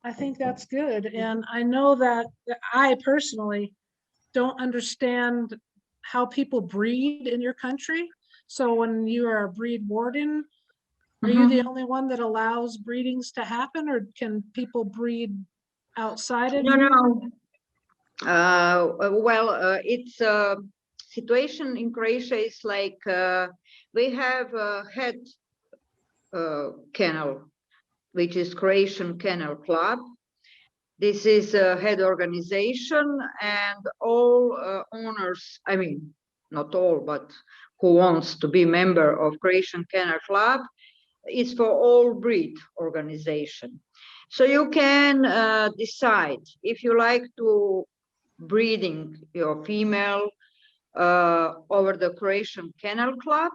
I think that's good. And I know that I personally don't understand how people breed in your country. So when you are a breed warden, are you the only one that allows breedings to happen, or can people breed outside of No, you? no. It's situation in Croatia is like we have a head kennel, which is Croatian Kennel Club. This is a head organization, and all owners, I mean, not all, but who wants to be member of Croatian Kennel Club, is for all breed organization. So you can decide if you like to breeding your female over the Croatian Kennel Club,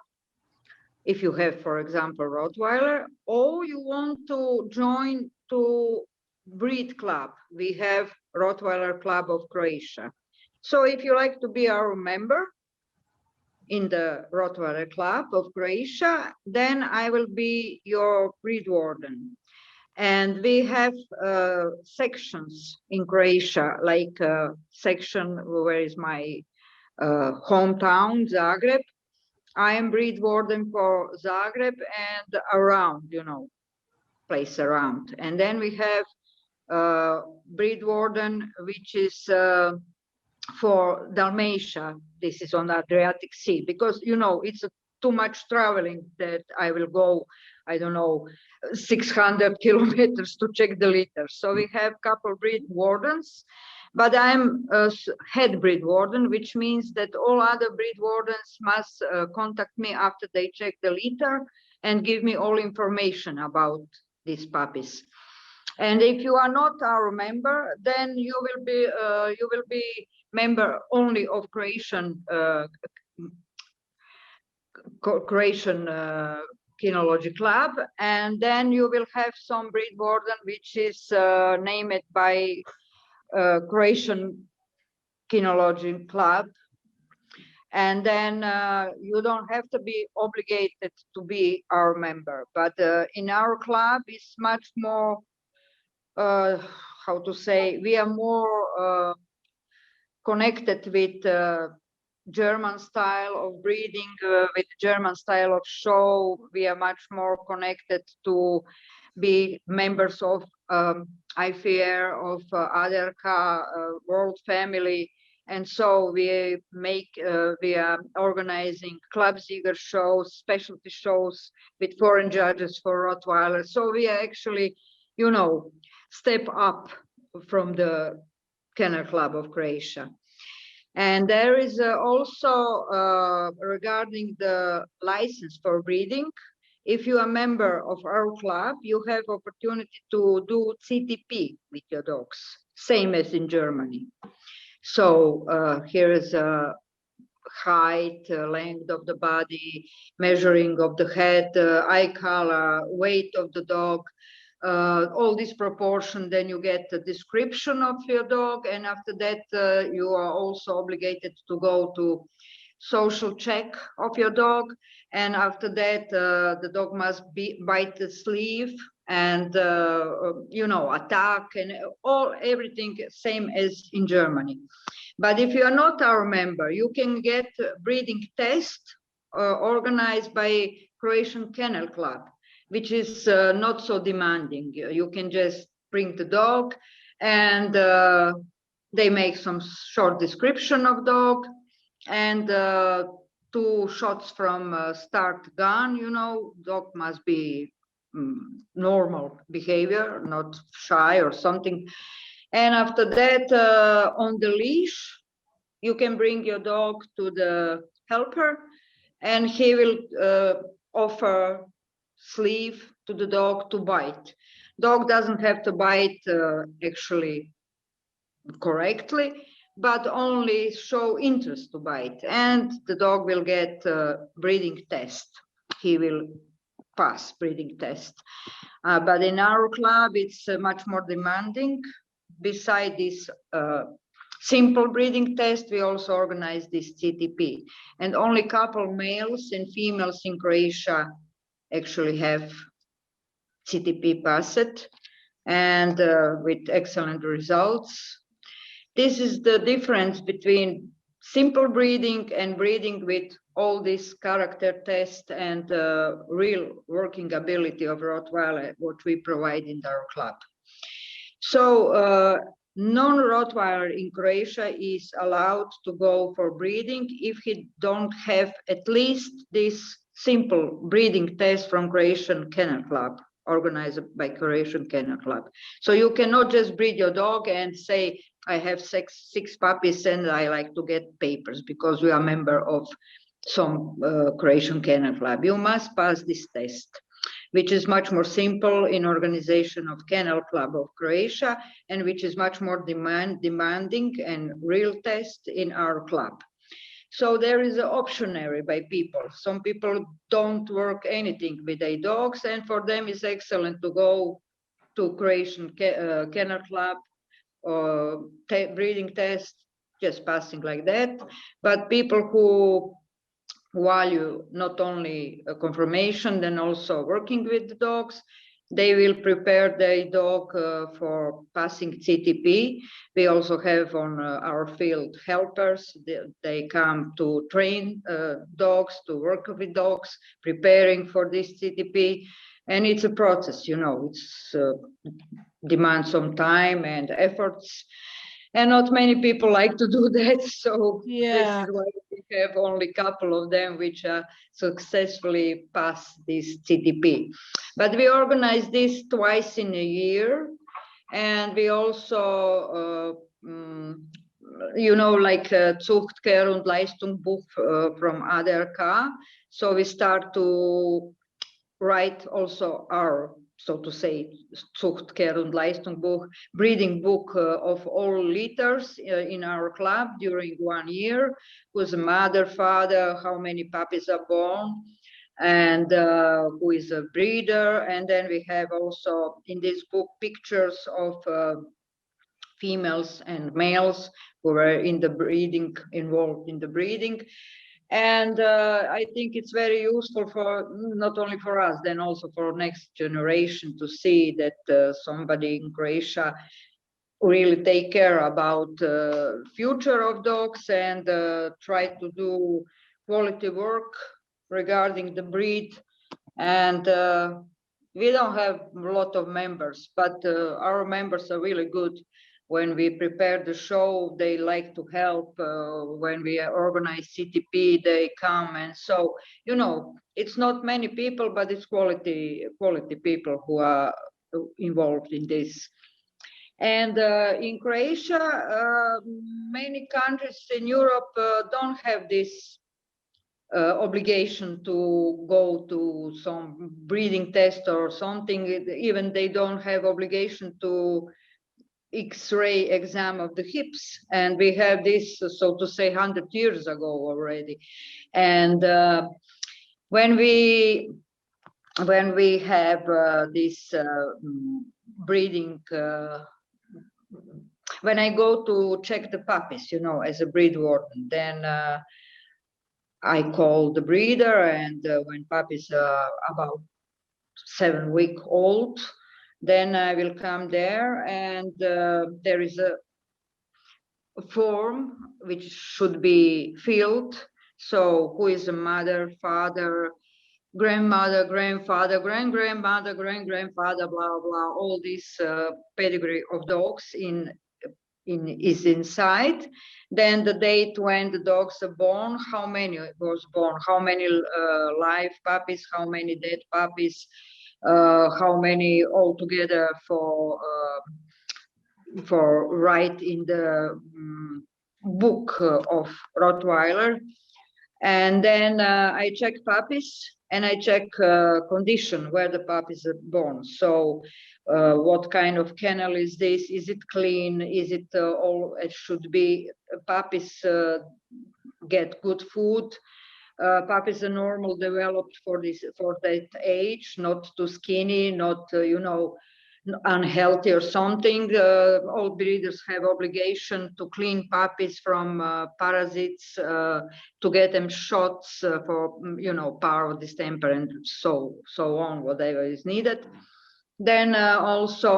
if you have, for example, Rottweiler, or you want to join to breed club. We have Rottweiler Club of Croatia. So if you like to be our member in the Rottweiler Club of Croatia, then I will be your breed warden. And we have sections in Croatia, like section where is my hometown, Zagreb. I am breed warden for Zagreb and around, you know, place around. And then we have breed warden, which is for Dalmatia. This is on the Adriatic Sea, because, you know, it's too much traveling that I will go, I don't know, 600 kilometers to check the litter. So we have a couple breed wardens, but I'm a head breed warden, which means that all other breed wardens must contact me after they check the litter and give me all information about these puppies. And if you are not our member, then you will be member only of Croatian Kinology Club, and then you will have some breed warden which is named by Croatian Kinology Club, and then you don't have to be obligated to be our member. But in our club, it's much more, how to say, we are more connected with German style of breeding, with German style of show. We are much more connected to be members of IFR, of ADRK, World Family. And so we are organizing Clubsieger shows, specialty shows with foreign judges for Rottweiler. So we are actually, you know, step up from the Kennel Club of Croatia. And there is also regarding the license for breeding. If you are a member of our club, you have opportunity to do CTP with your dogs, same as in Germany. So here is a height, length of the body, measuring of the head, eye color, weight of the dog, all this proportion. Then you get a description of your dog, and after that you are also obligated to go to social check of your dog, and after that the dog must bite the sleeve and you know, attack and everything same as in Germany. But if you are not our member, you can get a breeding test organized by Croatian Kennel Club, which is not so demanding. You can just bring the dog, and they make some short description of dog, and 2 shots from start gun. You know, dog must be normal behavior, not shy or something. And after that, on the leash, you can bring your dog to the helper, and he will offer sleeve to the dog to bite. Dog doesn't have to bite actually correctly, but only show interest to bite, and the dog will get a breeding test. He will pass breeding test. But in our club, it's much more demanding. Beside this simple breeding test, we also organize this CTP, and only couple males and females in Croatia actually have CTP passed. and with excellent results. This is the difference between simple breeding and breeding with all this character test and real working ability of Rottweiler, what we provide in our club. So non-Rottweiler in Croatia is allowed to go for breeding if he don't have at least this simple breeding test from Croatian Kennel Club, organized by Croatian Kennel Club. So you cannot just breed your dog and say, I have six puppies and I like to get papers because you are a member of some Croatian Kennel Club. You must pass this test, which is much more simple in organization of Kennel Club of Croatia, and which is much more demanding and real test in our club. So there is an optionary by people. Some people don't work anything with their dogs, and for them it's excellent to go to Croatian Kennel Club or breeding test, just passing like that. But people who value not only a confirmation, then also working with the dogs, they will prepare their dog for passing CTP. We also have on our field helpers. They come to train dogs, to work with dogs, preparing for this CTP. And it's a process, you know, it's demands some time and efforts. And not many people like to do that. So Yeah. this is why we have only a couple of them which successfully pass this CTP. But we organize this twice in a year. And we also, you know, like Zucht, Care und Leistungsbuch from ADRK. So we start to write also our, so to say, Zucht, Care und Leistungsbuch, breeding book of all litters in our club during 1 year, who's a mother, father, how many puppies are born, and who is a breeder. And then we have also in this book pictures of females and males who were in the breeding, involved in the breeding. And I think it's very useful for not only for us, then also for next generation to see that somebody in Croatia really take care about future of dogs and try to do quality work regarding the breed. And we don't have a lot of members, but our members are really good. When we prepare the show, they like to help. When we organize CTP, they come. And so, you know, it's not many people, but it's quality people who are involved in this. And in Croatia, many countries in Europe don't have this obligation to go to some breeding test or something. Even they don't have obligation to X-ray exam of the hips, and we have this, so to say, 100 years ago already. And when we have this breeding, when I go to check the puppies, you know, as a breed warden, then I call the breeder, and when puppies are about 7 weeks old, then I will come there, and there is a form which should be filled. So who is the mother, father, grandmother, grandfather, grandmother, grandfather, blah, blah, all this pedigree of dogs is inside. Then the date when the dogs are born, how many was born, how many live puppies, how many dead puppies, how many altogether for write in the book of Rottweiler. And then I check puppies and I check condition where the puppies are born. So what kind of kennel is this? Is it clean? Is it all it should be? Puppies get good food. Puppies are normal developed for that age, not too skinny, not you know, unhealthy or something. All breeders have obligation to clean puppies from parasites, to get them shots for, you know, power, distemper, and so on, whatever is needed. Then also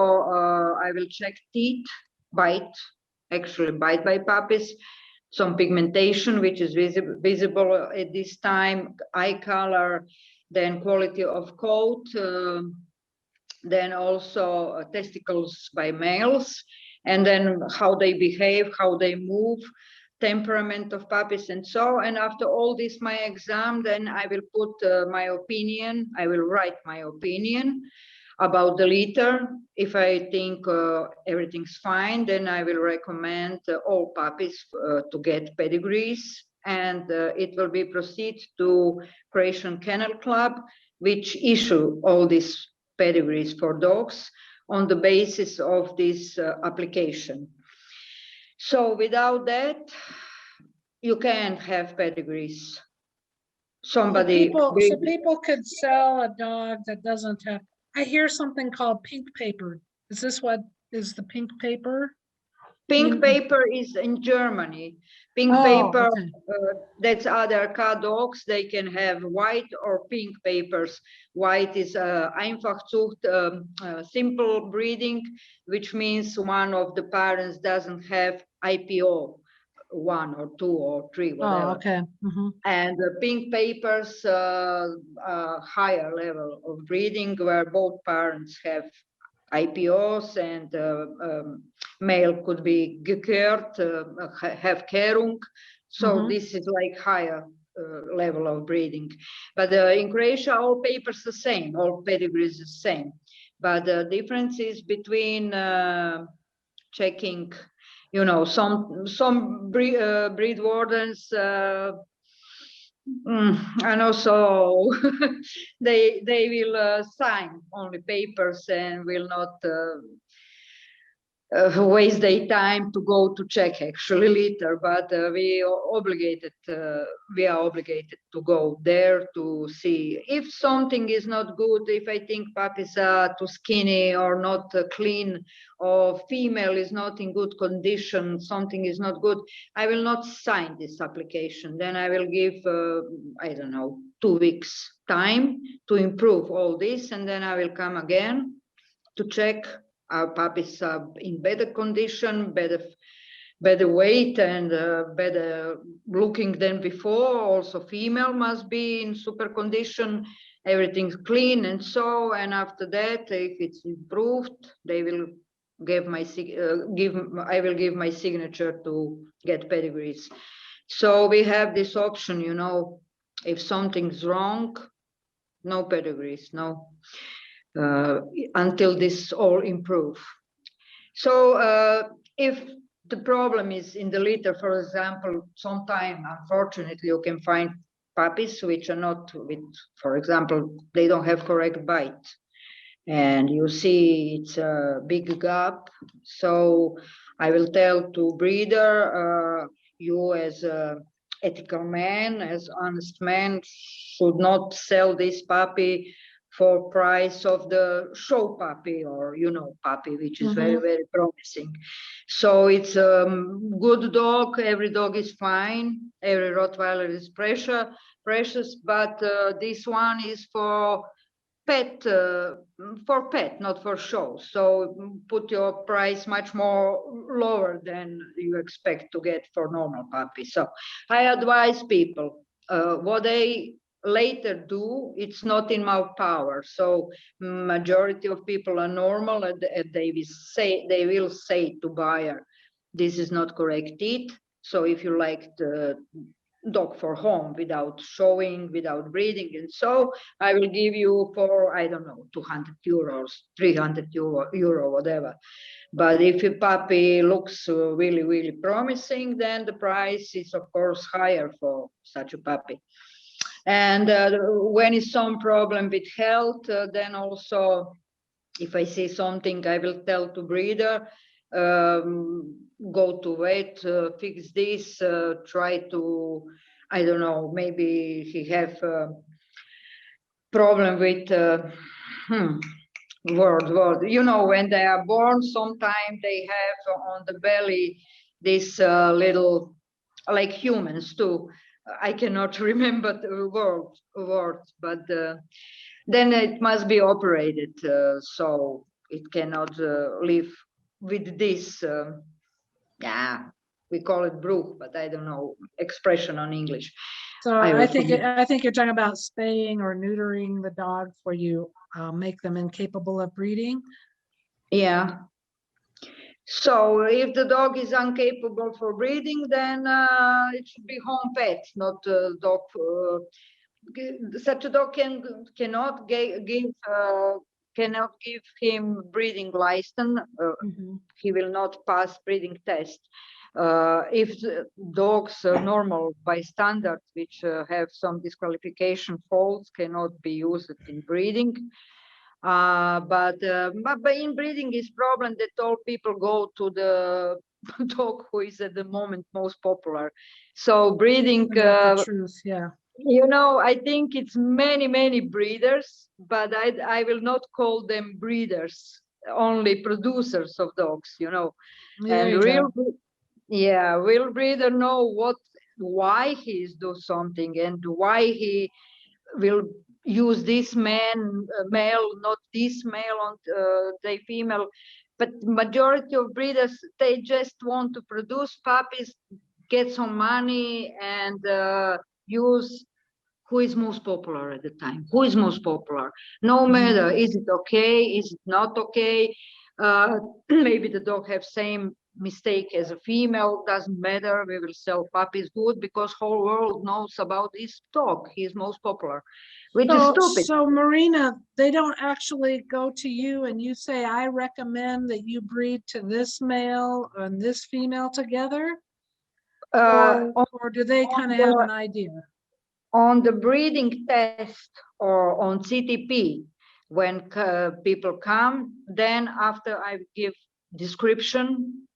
I will check teeth, bite by puppies, some pigmentation which is visible at this time, eye color, then quality of coat, then also testicles by males, and then how they behave, how they move, temperament of puppies and so. And after all this my exam, then I will put my opinion, I will write my opinion about the litter. If I think everything's fine, then I will recommend all puppies to get pedigrees, and it will be proceed to Croatian Kennel Club, which issue all these pedigrees for dogs on the basis of this application. So without that, you can't have pedigrees. Somebody So people could sell a dog that doesn't have, I hear something called pink paper. Is this what is the pink paper? Pink paper is in Germany. Pink paper, okay. that's other cat dogs. They can have white or pink papers. White is Einfachzucht, simple breeding, which means one of the parents doesn't have IPO, 1 or 2 or 3, whatever. Oh, okay. And the pink papers, higher level of breeding, where both parents have IPOs, and male could be gekürt, have Kehrung. So this is like higher level of breeding. But in Croatia, all papers the same, all pedigrees the same. But the difference is between checking, you know, some breed wardens, and also they will sign only papers and will not waste their time to go to check actually litter, but we are obligated to go there to see if something is not good, if I think puppies are too skinny or not clean, or female is not in good condition, something is not good, I will not sign this application. Then I will give I don't know, 2 weeks time to improve all this, and then I will come again to check our puppies are in better condition, better weight, and better looking than before. Also female must be in super condition, everything's clean and so. And after that, if it's improved, they will give I will give my signature to get pedigrees. So we have this option, you know, if something's wrong, no pedigrees, no. Until this all improve. So if the problem is in the litter, for example, sometime unfortunately you can find puppies which are not with, for example, they don't have correct bite, and you see it's a big gap. So I will tell to breeder, you as a ethical man, as honest man, should not sell this puppy for price of the show puppy, or, you know, puppy, which is very, very promising. So it's a good dog. Every dog is fine. Every Rottweiler is precious, but this one is for pet, not for show. So put your price much more lower than you expect to get for normal puppy. So I advise people, what they later do, it's not in my power. So majority of people are normal, and they will say to buyer, this is not correct teeth. So if you like the dog for home without showing, without breeding, and so I will give you for, I don't know, 200 euros, 300 euro, whatever. But if your puppy looks really, really promising, then the price is of course higher for such a puppy. And when is some problem with health, then also if I see something, I will tell to breeder, go to vet, fix this, try to, I don't know, maybe he have a problem with word. You know, when they are born, sometimes they have on the belly this little, like humans too. I cannot remember the word, but then it must be operated, so it cannot live with this. Yeah, we call it bruch, but I don't know expression on English. So I I will think, forget. I think you're talking about spaying or neutering the dogs where you make them incapable of breeding. Yeah. So if the dog is incapable for breeding, then it should be home pet, not dog. Such a dog cannot give him breeding license. Mhm. He will not pass breeding test. If the dogs normal by standards, which have some disqualification faults, cannot be used in breeding. But in breeding is problem that all people go to the dog who is at the moment most popular. So breeding, Isn't that the truth? Yeah. you know, I think it's many breeders, but I will not call them breeders, only producers of dogs, you know. There And you go. yeah, real breeder know why he is do something and why he will use this male, not this male on the female. But majority of breeders, they just want to produce puppies, get some money, and use who is most popular at the time, who is most popular. No matter, is it okay, is it not okay? Maybe the dog have same mistake as a female, doesn't matter, we will sell puppies good because whole world knows about this dog, he is most popular, which is stupid. So Marina, they don't actually go to you and you say, I recommend that you breed to this male and this female together? On, Or do they on kind of have the an idea? on the breeding test or on CTP, when people come, then after I give description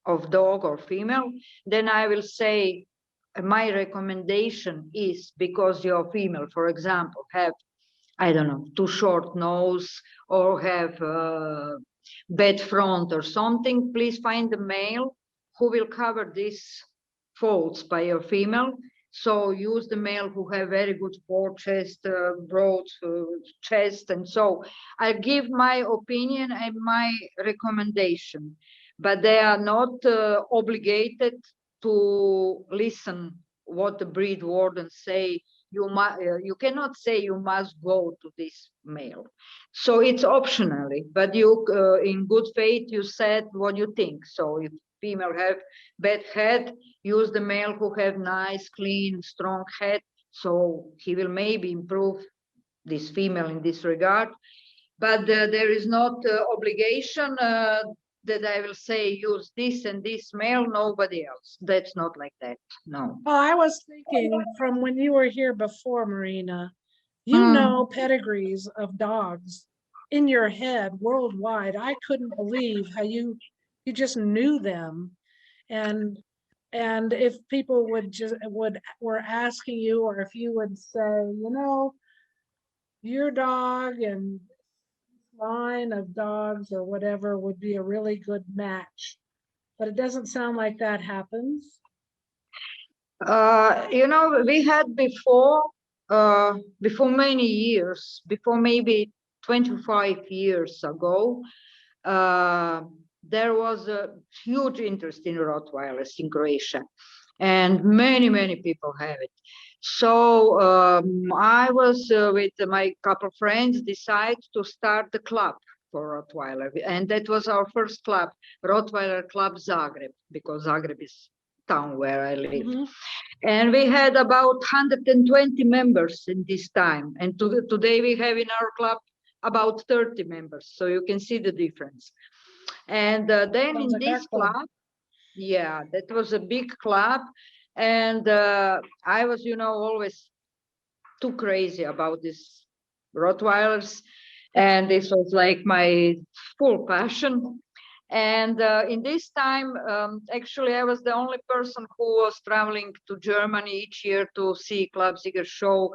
of dog or female, then I will say my recommendation is because your female, for example, have, I don't know, too short nose or have bad front or something, please find the male who will cover these faults by your female. So use the male who have very good sport chest, broad chest, and so I give my opinion and my recommendation, but they are not obligated to listen what the breed wardens say. You cannot say you must go to this male, so it's optionally, but you in good faith you said what you think. So if female have bad head, use the male who have nice clean strong head, so he will maybe improve this female in this regard. But there is not obligation that I will say use this and this male, nobody else. That's not like that, no. Well, I was thinking from when you were here before, Marina, you Mm. know pedigrees of dogs in your head worldwide. I couldn't believe how you just knew them. And if people would just were asking you, or if you would say, you know, your dog and line of dogs or whatever would be a really good match. But it doesn't sound like that happens. You know, we had before many years, before maybe 25 years ago, there was a huge interest in Rottweilers in Croatia, and many people have it. So I was with my couple friends decide to start the club for Rottweiler, and that was our first club, Rottweiler Club Zagreb, because Zagreb is town where I live. And we had about 120 members in this time. And today we have in our club about 30 members. So you can see the difference. And then Sounds in like our this club. club, yeah, that was a big club. And I was, you know, always too crazy about this Rottweilers. And this was like my full passion. And in this time, actually, I was the only person who was traveling to Germany each year to see Club Ziger show.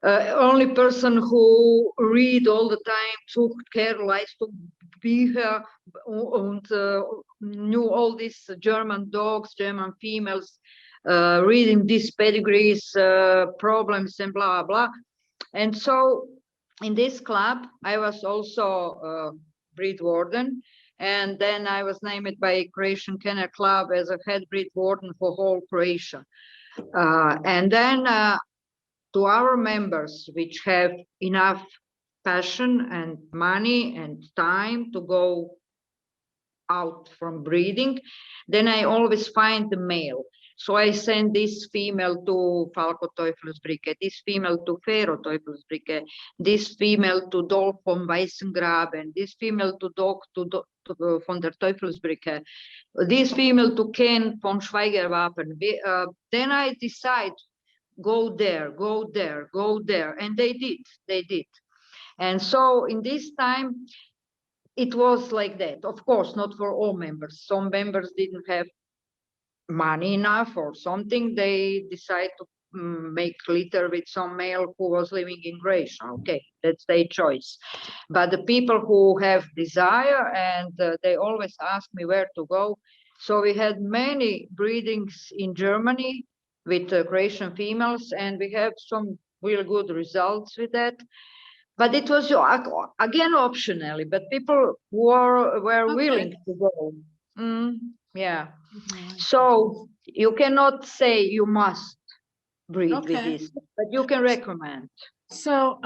Only person who read all the time, took care, likes to be here, and knew all these German dogs, German females, reading these pedigrees, problems, and blah blah. And so in this club, I was also breed warden, and then I was named by Croatian Kennel Club as a head breed warden for whole Croatia. And then to our members, which have enough passion and money and time to go out from breeding, then I always find the male. So I send this female to Falco Teufelsbrücke, this female to Fero Teufelsbrücke, this female to Dolph von Weissengraben, this female to Dog to von der Teufelsbrücke, this female to Ken von Schweigerwappen. Then I decide, go there, go there, go there. And they did. And so in this time, it was like that. Of course, not for all members. Some members didn't have money enough or something. They decide to make litter with some male who was living in Croatia. Okay, that's their choice. But the people who have desire, and they always ask me where to go. So we had many breedings in Germany with Croatian females, and we have some really good results with that. But it was again optionally, but people were willing to go. Yeah. So you cannot say you must breed with this, but you can recommend. So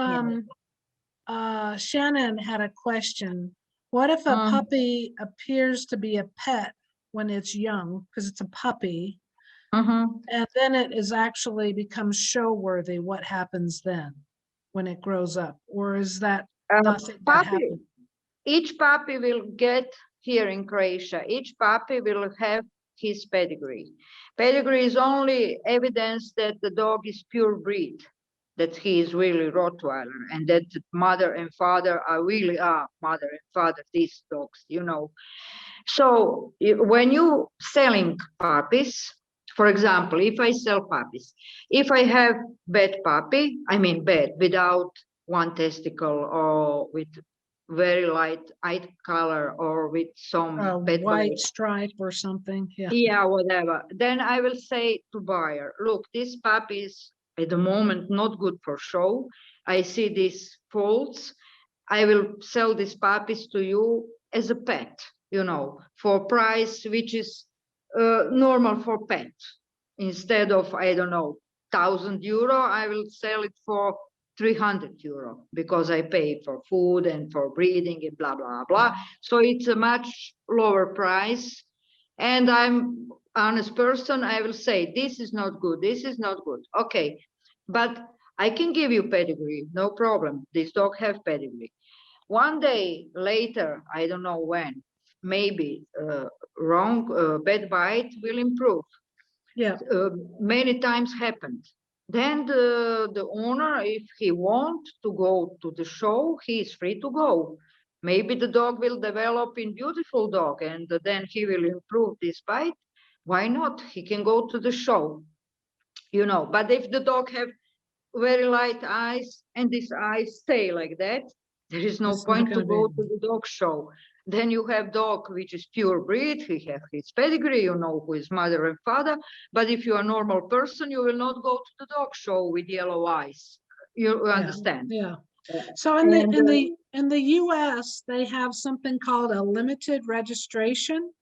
Shannon had a question. What if a puppy appears to be a pet when it's young, because it's a puppy, and then it is actually becomes show worthy? What happens then when it grows up? Or is that nothing that happens? Each puppy will get here in Croatia, each puppy will have his pedigree. Pedigree is only evidence that the dog is pure breed, that he is really Rottweiler, and that mother and father are really mother and father, these dogs, you know. So when you selling puppies, for example, if I sell puppies, if I have bad puppy, I mean bad, without one testicle or with very light eye color or with some white stripe or something. Yeah, whatever. Then I will say to buyer, look, this puppy is at the moment not good for show. I see these faults. I will sell these puppies to you as a pet, you know, for price which is normal for pet. Instead of, I don't know, €1,000, I will sell it for €300 because I pay for food and for breeding and blah, blah, blah. So it's a much lower price. And I'm honest person, I will say, this is not good, this is not good. Okay, but I can give you pedigree, no problem. This dog have pedigree. One day later, I don't know when, maybe bad bite will improve. Yeah. Many times happened. Then the owner, if he wants to go to the show, he is free to go. Maybe the dog will develop in beautiful dog, and then he will improve this bite. Why not? He can go to the show, you know. But if the dog have very light eyes and these eyes stay like that, there is no point to go to the dog show. Then you have dog which is pure breed, he have his pedigree, you know who is mother and father. But if you are a normal person, you will not go to the dog show with yellow eyes. You understand? Yeah. So in the US, they have something called a limited registration,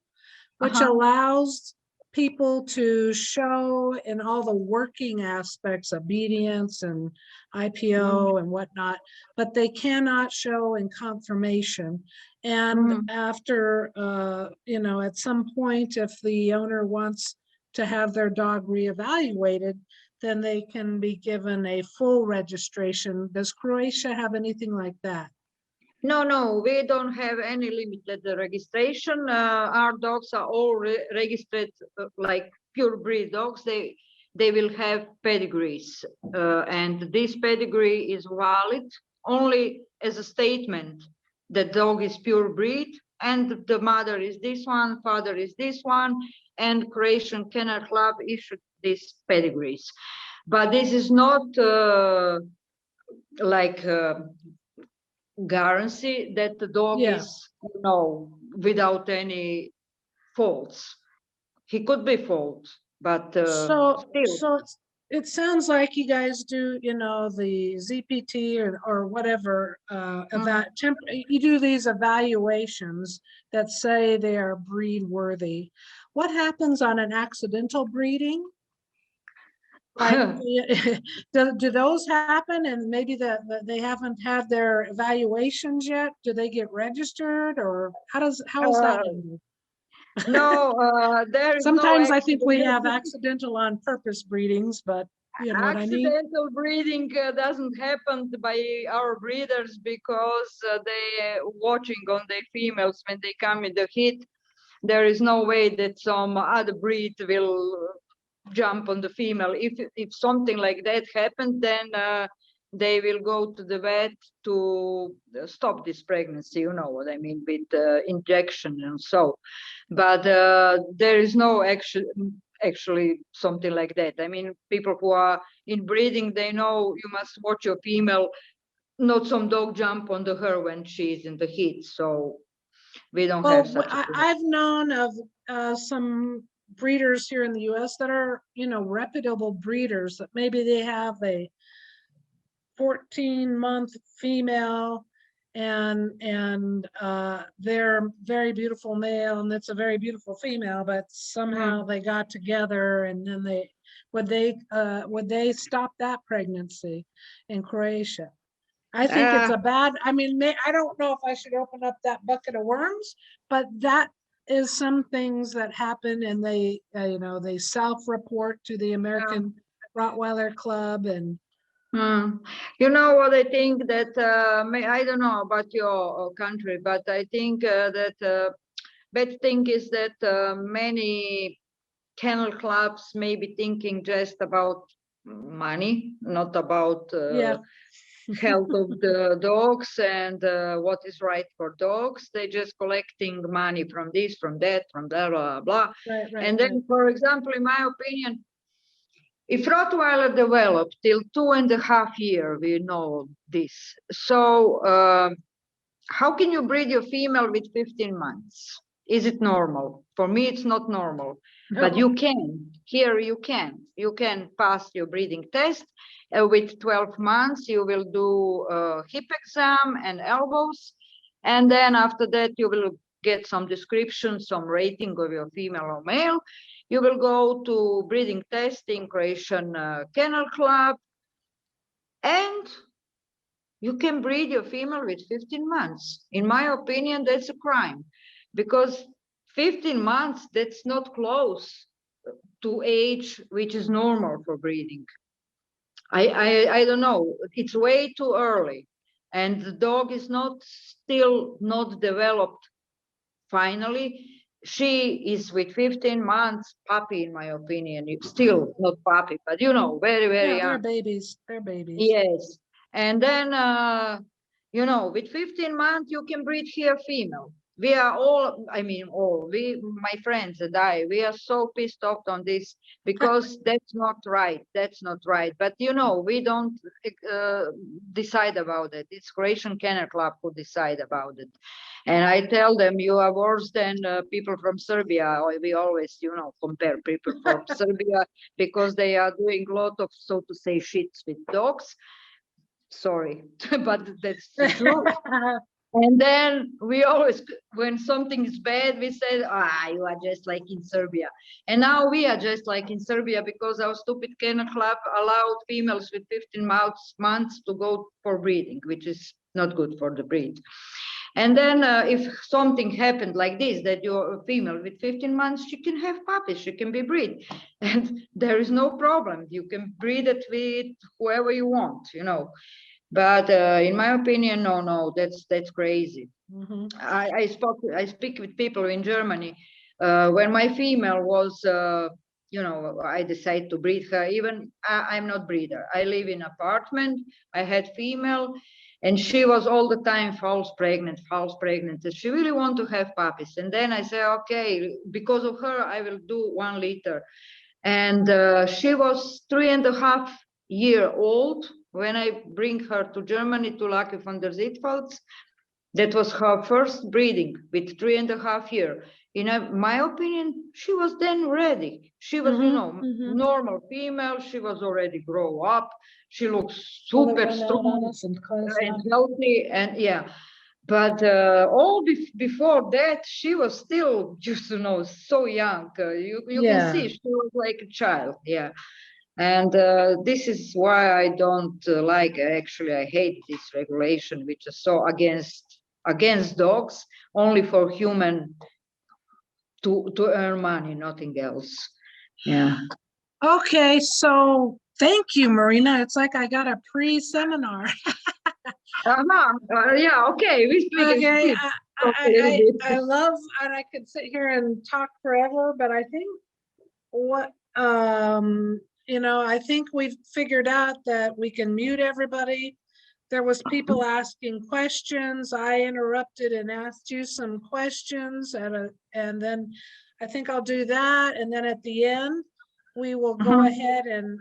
which allows people to show in all the working aspects, obedience and IPO and whatnot, but they cannot show in conformation. And after, you know, at some point, if the owner wants to have their dog reevaluated, then they can be given a full registration. Does Croatia have anything like that? No, we don't have any limited registration. Our dogs are all registered like pure breed dogs. They will have pedigrees, and this pedigree is valid only as a statement that dog is pure breed, and the mother is this one, father is this one, and Croatian Kennel Club issued these pedigrees. But this is not like guarantee that the dog is, you know, without any faults. He could be fault, but so it sounds like you guys do, you know, the ZPT or whatever, you do these evaluations that say they are breed worthy. What happens on an accidental breeding? Like, do those happen and maybe they haven't had their evaluations yet? Do they get registered or how is that handled? No, there is no Sometimes I think we accident. have accidental on purpose breedings, but you know what I mean? Accidental breeding doesn't happen by our breeders because they watching on their females when they come in the heat. There is no way that some other breed will jump on the female. If something like that happened, then they will go to the vet to stop this pregnancy. You know what I mean, with injection and so. But there is no actually something like that. I mean, people who are in breeding, they know you must watch your female, not some dog jump onto her when she's in the heat. So we don't have Well, such a thing. I've known of some breeders here in the US that are, you know, reputable breeders that maybe they have a 14-month female and they're very beautiful male and it's a very beautiful female, but somehow they got together and then would they stop that pregnancy in Croatia? I think it's a bad, I mean, I don't know if I should open up that bucket of worms, but that is some things that happen and they, you know, they self-report to the American Rottweiler Club and. You know what I think that, I don't know about your country, but I think that bad thing is that many kennel clubs may be thinking just about money, not about health of the dogs and what is right for dogs. They just collecting money from this, from that, from blah, blah, blah. And then, for example, in my opinion, if Rottweiler developed till 2.5 years, we know this. So how can you breed your female with 15 months? Is it normal? For me, it's not normal. No. But you can. Here you can. You can pass your breeding test. With 12 months, you will do a hip exam and elbows. And then after that, you will get some description, some rating of your female or male. You will go to breeding testing, Croatian Kennel Club, and you can breed your female with 15 months. In my opinion, that's a crime because 15 months, that's not close to age which is normal for breeding. I don't know, it's way too early. And the dog is still not developed finally. She is with 15 months puppy, in my opinion. It's still not puppy, but you know, very, very young. They're babies. They're babies. Yes. And then, you know, with 15 months, you can breed here female. We are all, I mean, my friends and I, we are so pissed off on this because that's not right. That's not right. But, you know, we don't decide about it. It's Croatian Kennel Club who decide about it. And I tell them, you are worse than people from Serbia. We always, you know, compare people from Serbia because they are doing a lot of, so to say, shits with dogs. Sorry, but that's the truth. And then we always, when something is bad, we say, you are just like in Serbia. And now we are just like in Serbia because our stupid kennel club allowed females with 15 months to go for breeding, which is not good for the breed. And then if something happened like this, that you're a female with 15 months, she can have puppies, she can be breed. And there is no problem. You can breed it with whoever you want, you know. But in my opinion, no, that's crazy. Mm-hmm. I speak with people in Germany. When my female was, you know, I decided to breed her. Even I'm not breeder. I live in an apartment. I had female, and she was all the time false pregnant. And she really want to have puppies. And then I say, okay, because of her, I will do 1 liter. And she was 3.5 years old when I bring her to Germany to Lucky van der Zitvalds. That was her first breeding with 3.5 years. my opinion, she was then ready. She was, normal female. She was already grow up. She looks super strong and healthy, and yeah. But all before that, she was still just, so young. You can see she was like a child. Yeah. And this is why I don't like, actually, I hate this regulation, which is so against dogs, only for human to earn money, nothing else. Yeah. Okay, so thank you, Marina. It's like I got a pre-seminar. Yeah, okay, we speak. Okay, Talk a little bit. I love, and I could sit here and talk forever, but I think what, I think we've figured out that we can mute everybody. There was people asking questions. I interrupted and asked you some questions and then I think I'll do that. And then at the end, we will go ahead and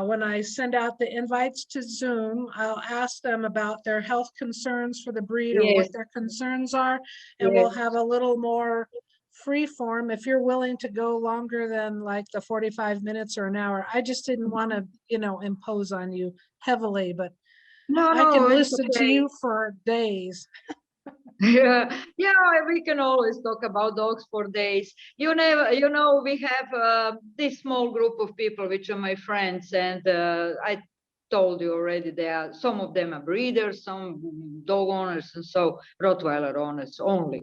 when I send out the invites to Zoom, I'll ask them about their health concerns for the breed or what their concerns are. And we'll have a little more free form if you're willing to go longer than like the 45 minutes or an hour. I just didn't want to, impose on you heavily, but I can listen to you for days. Yeah, we can always talk about dogs for days. We have this small group of people, which are my friends, and I told you already, some of them are breeders, some dog owners, and so Rottweiler owners only.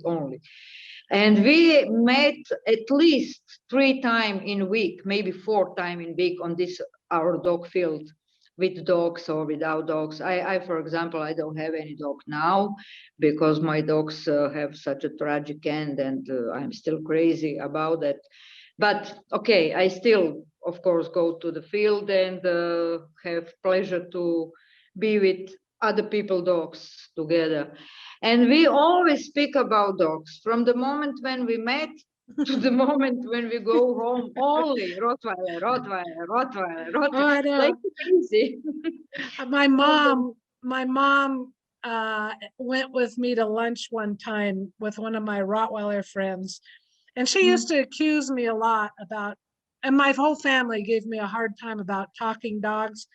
And we met at least 3 times in a week, maybe 4 times in a week on this our dog field, with dogs or without dogs. I, for example, I don't have any dog now because my dogs have such a tragic end, and I'm still crazy about it. But okay, I still, of course, go to the field and have pleasure to be with other people dogs together. And we always speak about dogs from the moment when we met to the moment when we go home. Only Rottweiler, Rottweiler, Rottweiler, Rottweiler. Oh, I know. Like crazy. My mom went with me to lunch one time with one of my Rottweiler friends, and she used to accuse me a lot about, and my whole family gave me a hard time about talking dogs.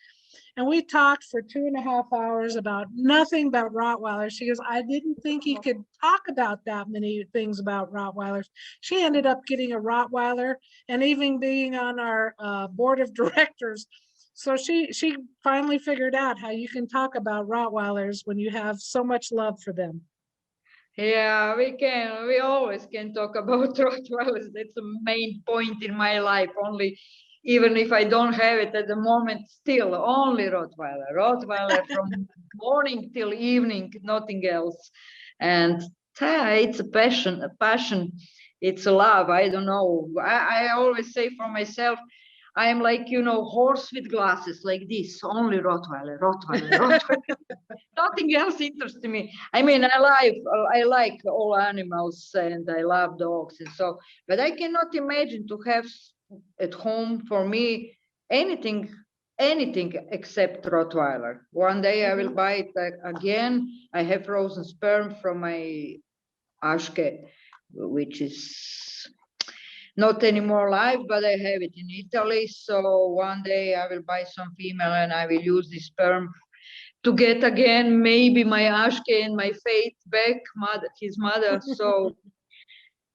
And we talked for 2.5 hours about nothing but Rottweilers. She goes, I didn't think he could talk about that many things about Rottweilers. She ended up getting a Rottweiler and even being on our board of directors. So she finally figured out how you can talk about Rottweilers when you have so much love for them. Yeah, we can. We always can talk about Rottweilers. That's the main point in my life. Only, even if I don't have it at the moment, still only Rottweiler. Rottweiler from morning till evening, nothing else. And it's a passion. It's a love. I don't know. I always say for myself, I am like, horse with glasses like this, only Rottweiler, Rottweiler, Rottweiler. Nothing else interests me. I mean, I like all animals and I love dogs and so, but I cannot imagine to have at home for me anything except Rottweiler. One day I will buy it again. I have frozen sperm from my Ashke, which is not anymore live, but I have it in Italy. So one day I will buy some female and I will use this sperm to get again maybe my Ashke and my Faith back, his mother. So,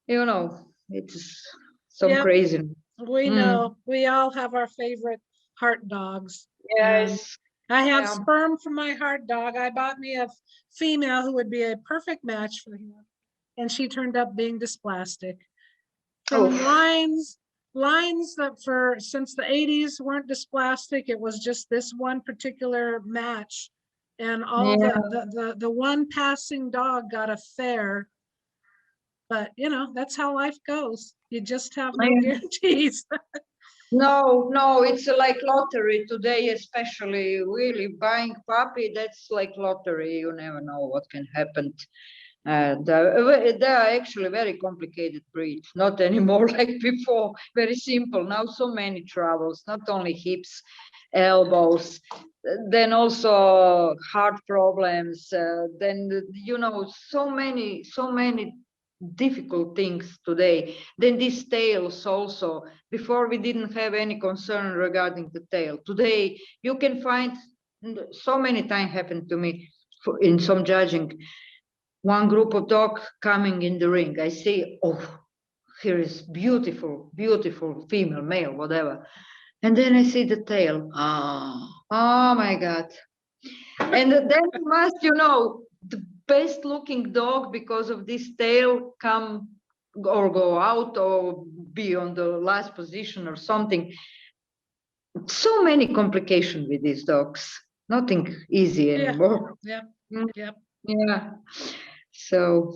it's some crazy. We know. We all have our favorite heart dogs. Yes. I have sperm from my heart dog. I bought me a female who would be a perfect match for him. And she turned up being dysplastic. From lines that since the 80s weren't dysplastic, it was just this one particular match. And all the one passing dog got a fair. But that's how life goes. You just have no guarantees. No, it's like lottery today, especially really buying puppy, that's like lottery. You never know what can happen. They are actually very complicated breeds, not anymore like before, very simple. Now so many troubles, not only hips, elbows, then also heart problems, then so many difficult things today. Then these tails also, before we didn't have any concern regarding the tail. Today you can find, so many times happened to me in some judging, one group of dog coming in the ring. I say, oh, here is beautiful, beautiful female, male, whatever. And then I see the tail. Oh my God. And then you must, the best looking dog, because of this tail, come or go out or be on the last position or something. So many complications with these dogs. Nothing easy anymore. Yep. Yep. Yeah. So.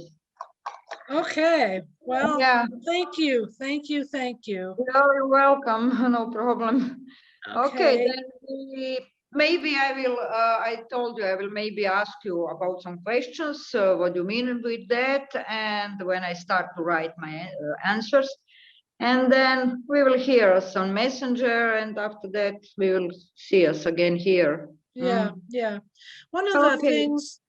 Okay. Well, Yeah. thank you. Thank you. Thank you. You're welcome. No problem. Okay, Okay. then maybe I will, I told you I will maybe ask you about some questions. What do you mean with that? And when I start to write my answers, and then we will hear us on Messenger, and after that we will see us again here. Yeah. Yeah. One of the Okay. things,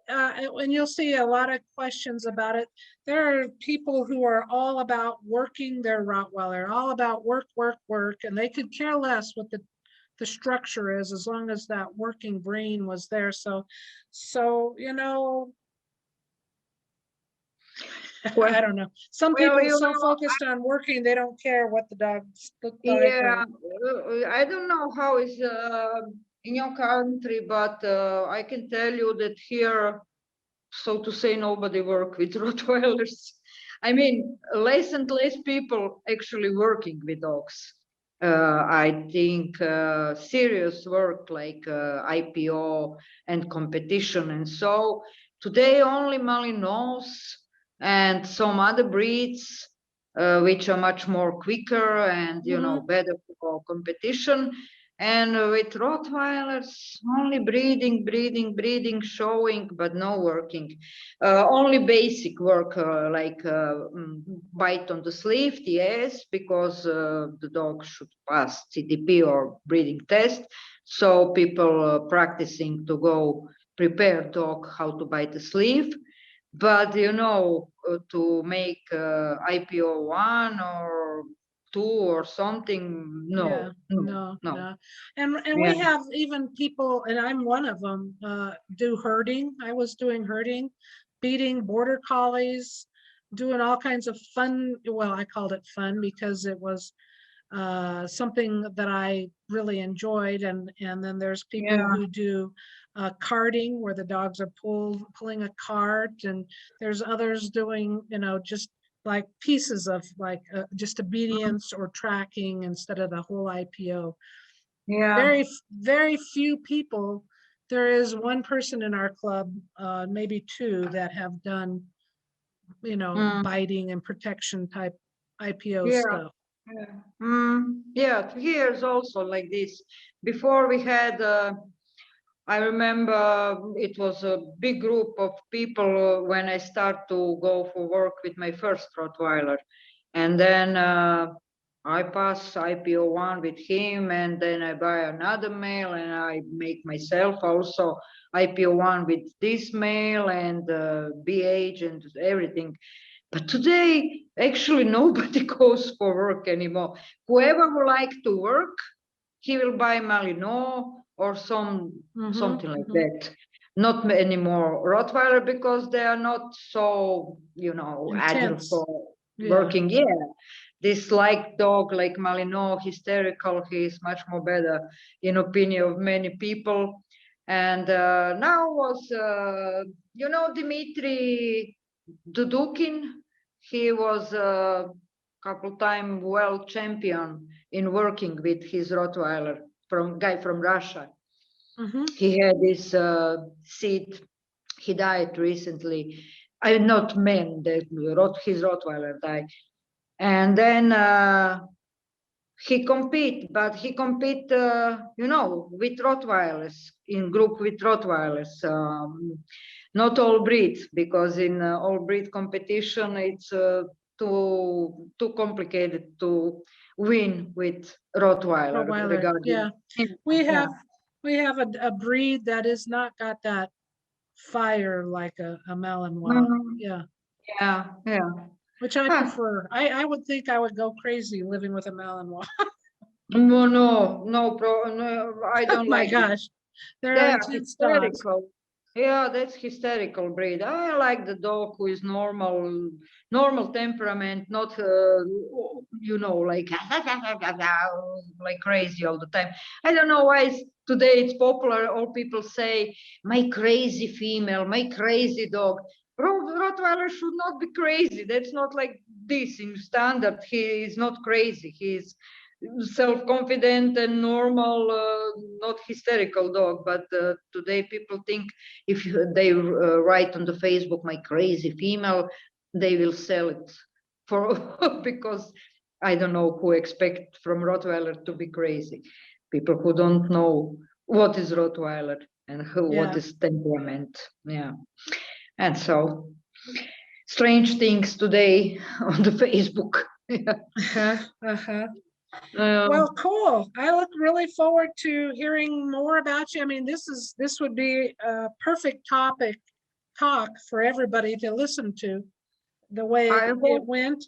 and you'll see a lot of questions about it. There are people who are all about working their Rottweiler, all about work, work, work, and they could care less what the structure is, as long as that working brain was there. So Well, I don't know. Some well, people are so focused on working, they don't care what the dogs look like. yeah, I don't know how is in your country, but I can tell you that here, so to say, nobody work with Rottweilers. I mean, less and less people actually working with dogs. I think serious work like IPO and competition, and so today only Malinois and some other breeds which are much more quicker and better for competition. And with Rottweilers, only breeding, showing, but no working. Only basic work like bite on the sleeve, yes, because the dog should pass CTP or breeding test. So people practicing to go prepare dog how to bite the sleeve. But to make IPO 1 or 2 or something, Yeah, no. no. And Yeah. we have even people, and I'm one of them, do herding. I was doing herding, beating border collies, doing all kinds of fun. Well, I called it fun because it was something that I really enjoyed. And then there's people Yeah. who do carting, where the dogs are pulling a cart, and there's others doing, just like pieces of like just obedience or tracking instead of the whole IPO. Yeah. Very few people. There is one person in our club, maybe two, that have done, biting and protection type IPO Yeah. stuff. Yeah, here's also like this. Before we had, I remember it was a big group of people when I start to go for work with my first Rottweiler. And then I pass IPO 1 with him, and then I buy another male, and I make myself also IPO 1 with this male and BH and everything. But today, actually, nobody goes for work anymore. Whoever would like to work, he will buy Malinois or something like that. Not anymore Rottweiler, because they are not so, agile Intense. for Yeah. working. Yeah, this like dog like Malinois, hysterical, he is much more better in opinion of many people. And now was, Dmitry Dudukin. He was a couple time world champion in working with his Rottweiler, guy from Russia. He had this seed. He died recently. Not man, his Rottweiler died. And then he compete, but he compete, with Rottweilers, in group with Rottweilers. Not all breeds, because in all breed competition, it's too complicated to win with Rottweiler. Rottweiler, yeah. We have a breed that is not got that fire like a Malinois. Yeah. Yeah, yeah. which I Huh. prefer. I would think I would go crazy living with a Malinois. No, no, no, I Oh don't my like it. gosh, they're They are intense dogs. hysterical. Yeah, that's hysterical breed. I like the dog who is normal temperament, not like like crazy all the time. I don't know why today it's popular. All people say my crazy female, my crazy dog. Rottweiler should not be crazy. That's not like this in standard. He is not crazy. He is self-confident and normal, not hysterical dog. But today people think if they write on the Facebook my crazy female, they will sell it for because I don't know who expect from Rottweiler to be crazy. People who don't know what is Rottweiler and what Yeah. is temperament. Yeah, and so strange things today on the Facebook. Uh-huh. Uh-huh. Um, Well, cool. I look really forward to hearing more about you. I mean, this would be a perfect talk for everybody to listen to, the way I it hope. went.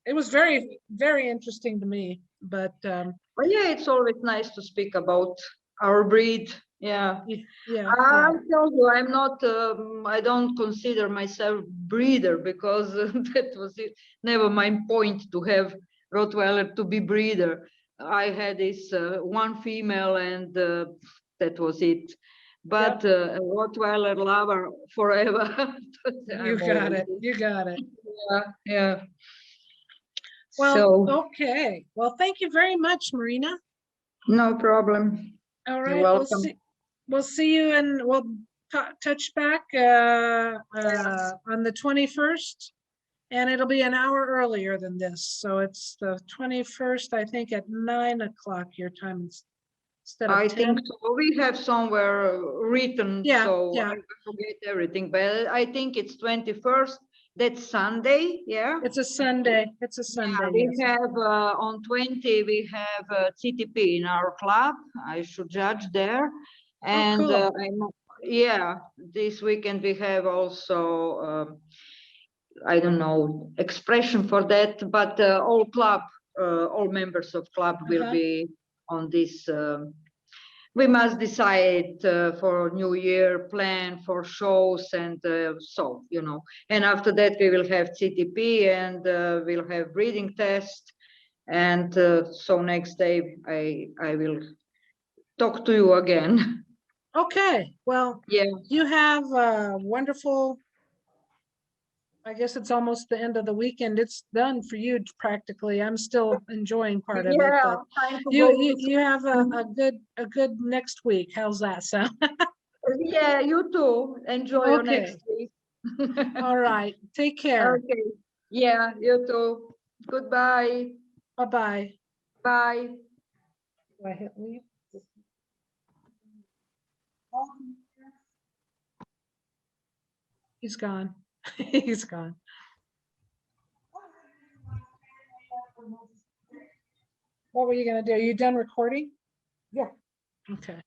It was very, very interesting to me, but But yeah, it's always nice to speak about our breed. Yeah. yeah, yeah. I'll tell you, I'm not, I don't consider myself breeder because that was it. Never my point to have Rottweiler to be breeder. I had this one female and that was it. But Yep. a Rottweiler lover forever. You I'm got always. it. You got it. Yeah, yeah. Well, So okay. Well, thank you very much, Marina. no problem. All You're right. welcome. We'll see you and we'll touch back on the 21st, and it'll be an hour earlier than this. So it's the 21st, I think, at 9 o'clock your time instead of I 10. think so. We have somewhere written, Yeah, so yeah. I forget everything, but I think it's 21st. That's Sunday, yeah. It's a Sunday. It's a Yeah, Sunday, we yes. have on 20, we have CTP in our club. I should judge there. Oh, And cool. yeah, this weekend we have also, I don't know, expression for that, but all members of club will Uh-huh. be on this. We must decide for New Year plan for shows and so, and after that we will have CTP and we'll have breeding test. And so next day I will talk to you again. Okay. Well, Yeah. you have a wonderful, I guess it's almost the end of the weekend. It's done for you practically. I'm still enjoying part of it, Yeah, but time to you go you, to you have a sleep. good next week. How's that sound? Yeah, you too. Enjoy your Okay. next week. All right. Take care. Okay. Yeah, you too. Goodbye. Bye-bye. Bye. Do I hit leave? He's gone. He's gone. What were you gonna do? Are you done recording? Yeah. Okay.